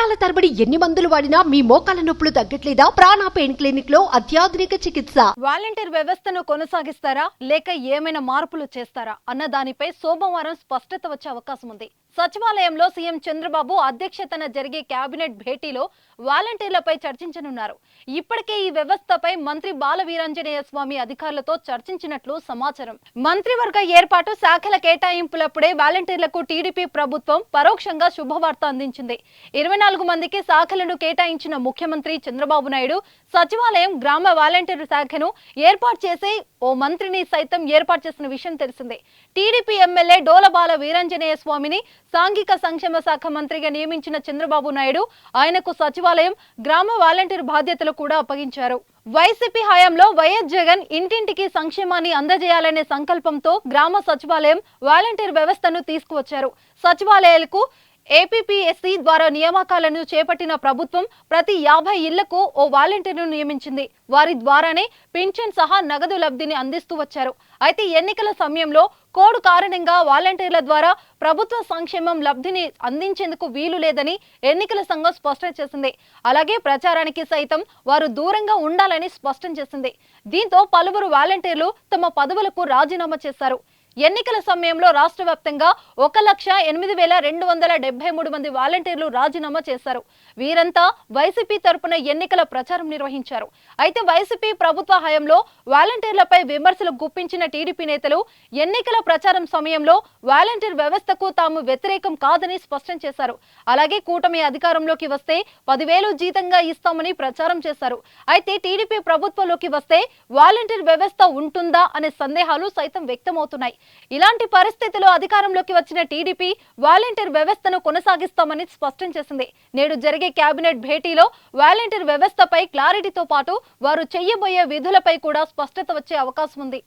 నెలల తరబడి ఎన్ని మందులు వాడినా మీ మోకాల నొప్పులు తగ్గట్లేదా? ప్రాణ పెయిన్ క్లినిక్ లో అత్యాధునిక చికిత్స. వాలంటీర్ వ్యవస్థను కొనసాగిస్తారా లేక ఏమైనా మార్పులు చేస్తారా అన్న దానిపై సోమవారం స్పష్టత వచ్చే అవకాశం ఉంది. సచివాలయంలో సీఎం చంద్రబాబు అధ్యక్షతన జరిగే కేబినెట్ భేటీలో వాలంటీర్లపై చర్చించనున్నారు. ఇప్పటికే ఈ వ్యవస్థపై మంత్రి బాల వీరాంజనేయ స్వామి అధికారులతో చర్చించినట్లు సమాచారం. మంత్రివర్గ ఏర్పాటు, శాఖల కేటాయింపులప్పుడే వాలంటీర్లకు టీడీపీ ప్రభుత్వం పరోక్షంగా శుభవార్త అందించింది. 24 మందికి శాఖలను కేటాయించిన ముఖ్యమంత్రి చంద్రబాబు నాయుడు సచివాలయం గ్రామ వాలంటీర్ శాఖను ఏర్పాటు చేసి ఓ మంత్రిని సైతం ఏర్పాటు చేసిన విషయం తెలిసిందే. టీడీపీ ఎమ్మెల్యే డోల బాల వీరాంజనేయ స్వామిని సాంఘిక సంక్షేమ శాఖ మంత్రిగా నియమించిన చంద్రబాబు నాయుడు ఆయనకు సచివాలయం గ్రామ వాలంటీర్ బాధ్యతలు కూడా అప్పగించారు. వైసీపీ హయాంలో వైఎస్ జగన్ ఇంటింటికి సంక్షేమాన్ని అందజేయాలనే సంకల్పంతో గ్రామ సచివాలయం వాలంటీర్ వ్యవస్థను తీసుకువచ్చారు. సచివాలయాలకు ఏపీపీఎస్సీ ద్వారా నియామకాలను చేపట్టిన ప్రభుత్వం ప్రతి 50 ఇళ్లకు ఓ వాలంటీర్ను నియమించింది. వారి ద్వారానే పింఛన్ సహా నగదు లబ్ధిని అందిస్తూ వచ్చారు. అయితే ఎన్నికల సమయంలో కోడ్ కారణంగా వాలంటీర్ల ద్వారా ప్రభుత్వ సంక్షేమం లబ్ధిని అందించేందుకు వీలు లేదని ఎన్నికల సంఘం స్పష్టం చేసింది. అలాగే ప్రచారానికి సైతం వారు దూరంగా ఉండాలని స్పష్టం చేసింది. దీంతో పలువురు వాలంటీర్లు తమ పదవులకు రాజీనామా చేశారు. ఎన్నికల సమయంలో రాష్ట్ర వ్యాప్తంగా 1,08,273 మంది వాలంటీర్లు రాజీనామా చేశారు. వీరంతా వైసీపీ తరపున ఎన్నికల ప్రచారం నిర్వహించారు. అయితే వైసీపీ ప్రభుత్వ హయాంలో వాలంటీర్లపై విమర్శలు గుప్పించిన టీడీపీ నేతలు ఎన్నికల ప్రచారం సమయంలో వాలంటీర్ వ్యవస్థకు తాము వ్యతిరేకం కాదని స్పష్టం చేశారు. అలాగే కూటమి అధికారంలోకి వస్తే 10,000 జీతంగా ఇస్తామని ప్రచారం చేశారు. అయితే టీడీపీ ప్రభుత్వంలోకి వస్తే వాలంటీర్ వ్యవస్థ ఉంటుందా అనే సందేహాలు సైతం వ్యక్తమవుతున్నాయి. ఇలాంటి పరిస్థితిలో అధికారంలోకి వచ్చిన టీడీపీ వాలంటీర్ వ్యవస్థను కొనసాగిస్తామని స్పష్టం చేసింది. నేడు జరిగే కేబినెట్ భేటీలో వాలంటీర్ వ్యవస్థపై క్లారిటీతో పాటు వారు చేయబోయే విధులపై కూడా స్పష్టత వచ్చే అవకాశం ఉంది.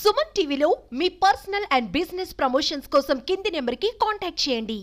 సుమన్ టీవీలో మీ పర్సనల్ అండ్ బిజినెస్ ప్రమోషన్స్ కోసం కింది నెంబర్కి కాంటాక్ట్ చేయండి.